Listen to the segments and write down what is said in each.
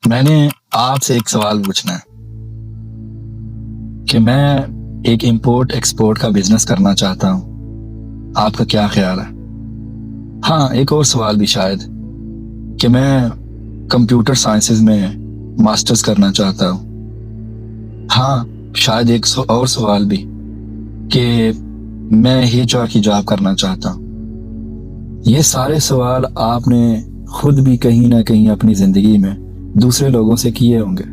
میں نے آپ سے ایک سوال پوچھنا ہے کہ میں ایک امپورٹ ایکسپورٹ کا بزنس کرنا چاہتا ہوں، آپ کا کیا خیال ہے؟ ہاں، ایک اور سوال بھی شاید کہ میں کمپیوٹر سائنسز میں ماسٹرز کرنا چاہتا ہوں۔ ہاں، شاید ایک اور سوال بھی کہ میں HR کی جاب کرنا چاہتا ہوں۔ یہ سارے سوال آپ نے خود بھی کہیں نہ کہیں اپنی زندگی میں دوسرے لوگوں سے کیے ہوں گے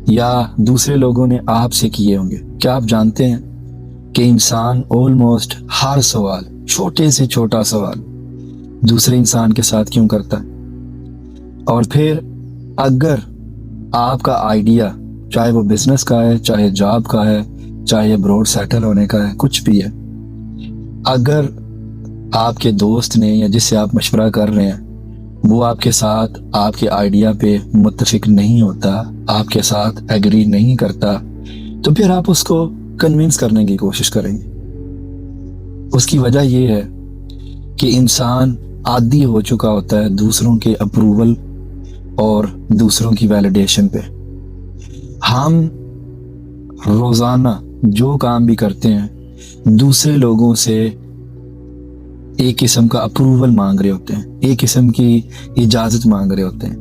یا دوسرے لوگوں نے آپ سے کیے ہوں گے۔ کیا آپ جانتے ہیں کہ انسان آلموسٹ ہر سوال، چھوٹے سے چھوٹا سوال دوسرے انسان کے ساتھ کیوں کرتا ہے؟ اور پھر اگر آپ کا آئیڈیا، چاہے وہ بزنس کا ہے، چاہے جاب کا ہے، چاہے ابروڈ سیٹل ہونے کا ہے، کچھ بھی ہے، اگر آپ کے دوست نے یا جس سے آپ مشورہ کر رہے ہیں وہ آپ کے ساتھ آپ کے آئیڈیا پہ متفق نہیں ہوتا، آپ کے ساتھ ایگری نہیں کرتا، تو پھر آپ اس کو کنونس کرنے کی کوشش کریں گے۔ اس کی وجہ یہ ہے کہ انسان عادی ہو چکا ہوتا ہے دوسروں کے اپروول اور دوسروں کی ویلیڈیشن پہ۔ ہم روزانہ جو کام بھی کرتے ہیں دوسرے لوگوں سے ایک قسم کا اپروول مانگ رہے ہوتے ہیں، ایک قسم کی اجازت مانگ رہے ہوتے ہیں،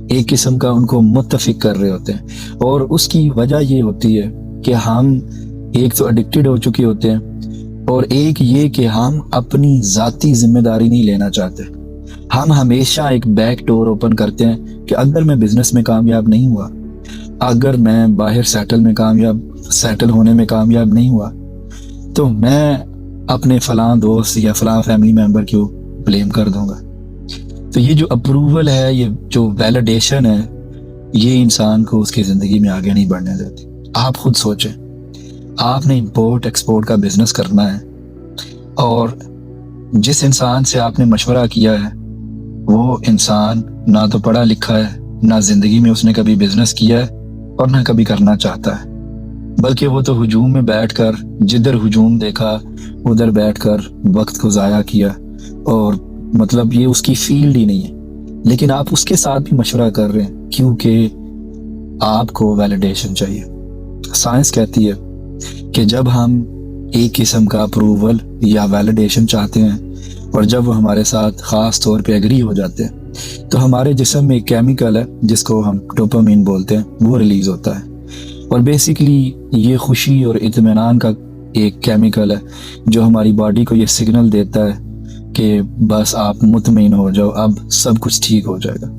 ایک قسم کا ان کو متفق کر رہے ہوتے ہیں، اور اس کی وجہ یہ ہوتی ہے کہ ہم ایک تو ایڈکٹڈ ہو چکے ہوتے ہیں، اور ایک یہ کہ ہم اپنی ذاتی ذمہ داری نہیں لینا چاہتے۔ ہم ہمیشہ ایک بیک ڈور اوپن کرتے ہیں کہ اگر میں بزنس میں کامیاب نہیں ہوا، اگر میں باہر سیٹل ہونے میں کامیاب نہیں ہوا، تو میں اپنے فلاں دوست یا فلاں فیملی ممبر کو بلیم کر دوں گا۔ تو یہ جو اپروول ہے، یہ جو ویلیڈیشن ہے، یہ انسان کو اس کی زندگی میں آگے نہیں بڑھنے دیتی۔ آپ خود سوچیں، آپ نے امپورٹ ایکسپورٹ کا بزنس کرنا ہے، اور جس انسان سے آپ نے مشورہ کیا ہے وہ انسان نہ تو پڑھا لکھا ہے، نہ زندگی میں اس نے کبھی بزنس کیا ہے اور نہ کبھی کرنا چاہتا ہے، بلکہ وہ تو ہجوم میں بیٹھ کر جدھر ہجوم دیکھا ادھر بیٹھ کر وقت کو ضائع کیا، اور مطلب یہ اس کی فیلڈ ہی نہیں ہے۔ لیکن آپ اس کے ساتھ بھی مشورہ کر رہے ہیں کیونکہ آپ کو ویلیڈیشن چاہیے۔ سائنس کہتی ہے کہ جب ہم ایک قسم کا اپروول یا ویلیڈیشن چاہتے ہیں اور جب وہ ہمارے ساتھ خاص طور پہ ایگری ہو جاتے ہیں تو ہمارے جسم میں ایک کیمیکل ہے جس کو ہم ڈوپامین بولتے ہیں، وہ ریلیز ہوتا ہے، اور بیسیکلی یہ خوشی اور اطمینان کا ایک کیمیکل ہے جو ہماری باڈی کو یہ سگنل دیتا ہے کہ بس آپ مطمئن ہو جاؤ، اب سب کچھ ٹھیک ہو جائے گا۔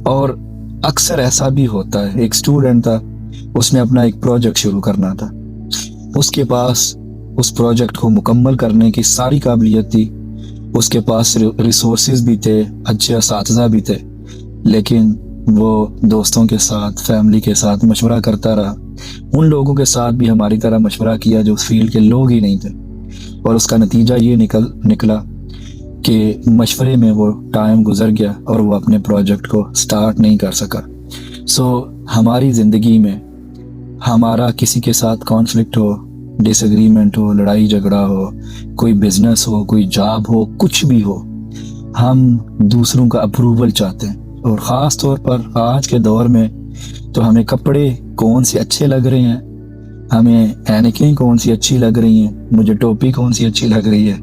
اور اکثر ایسا بھی ہوتا ہے، ایک اسٹوڈنٹ تھا، اس نے اپنا ایک پروجیکٹ شروع کرنا تھا، اس کے پاس اس پروجیکٹ کو مکمل کرنے کی ساری قابلیت تھی، اس کے پاس ریسورسز بھی تھے، اچھے اساتذہ بھی تھے، لیکن وہ دوستوں کے ساتھ، فیملی کے ساتھ مشورہ کرتا رہا، ان لوگوں کے ساتھ بھی ہماری طرح مشورہ کیا جو اس فیلڈ کے لوگ ہی نہیں تھے، اور اس کا نتیجہ یہ نکلا کہ مشورے میں وہ ٹائم گزر گیا اور وہ اپنے پروجیکٹ کو سٹارٹ نہیں کر سکا۔ ہماری زندگی میں ہمارا کسی کے ساتھ کانفلکٹ ہو، ڈس ایگریمنٹ ہو، لڑائی جھگڑا ہو، کوئی بزنس ہو، کوئی جاب ہو، کچھ بھی ہو، ہم دوسروں کا اپروول چاہتے ہیں، اور خاص طور پر آج کے دور میں تو ہمیں کپڑے کون سے اچھے لگ رہے ہیں، ہمیں اینکیں کون سی اچھی لگ رہی ہیں، مجھے ٹوپی کون سی اچھی لگ رہی ہے،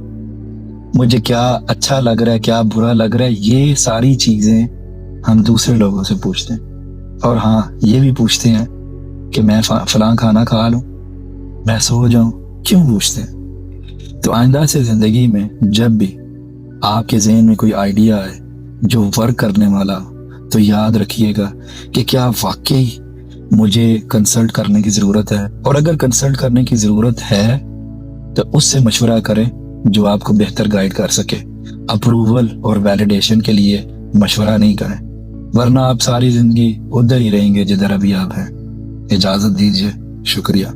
مجھے کیا اچھا لگ رہا ہے، کیا برا لگ رہا ہے، یہ ساری چیزیں ہم دوسرے لوگوں سے پوچھتے ہیں، اور ہاں یہ بھی پوچھتے ہیں کہ میں فلاں کھانا کھا لوں، میں سو جاؤں، کیوں پوچھتے ہیں؟ تو آئندہ سے زندگی میں جب بھی آپ کے ذہن میں کوئی آئیڈیا ہے جو ورک کرنے والا ہو، تو یاد رکھیے گا کہ کیا واقعی مجھے کنسلٹ کرنے کی ضرورت ہے، اور اگر کنسلٹ کرنے کی ضرورت ہے تو اس سے مشورہ کریں جو آپ کو بہتر گائیڈ کر سکے۔ اپروول اور ویلیڈیشن کے لیے مشورہ نہیں کریں، ورنہ آپ ساری زندگی ادھر ہی رہیں گے جدھر ابھی آپ ہیں۔ اجازت دیجیے، شکریہ۔